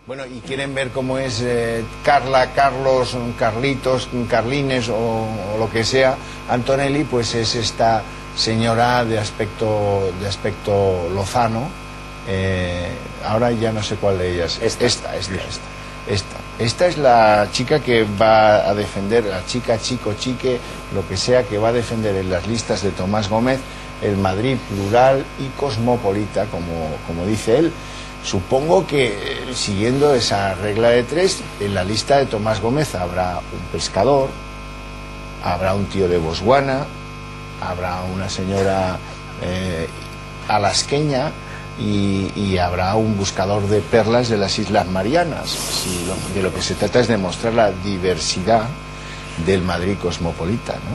Bueno, y quieren ver cómo es Carla, Carlos, Carlitos, Carlines o lo que sea, Antonelli, pues es esta señora de aspecto lozano. Ahora ya no sé cuál de ellas. Esta es la chica que va a defender, la chica, chico, chique, lo que sea, que va a defender en las listas de Tomás Gómez el Madrid plural y cosmopolita, como dice él. Supongo que, siguiendo esa regla de tres, en la lista de Tomás Gómez habrá un pescador, habrá un tío de Botswana, habrá una señora alasqueña y habrá un buscador de perlas de las Islas Marianas. De lo que se trata es de mostrar la diversidad del Madrid cosmopolita, ¿no?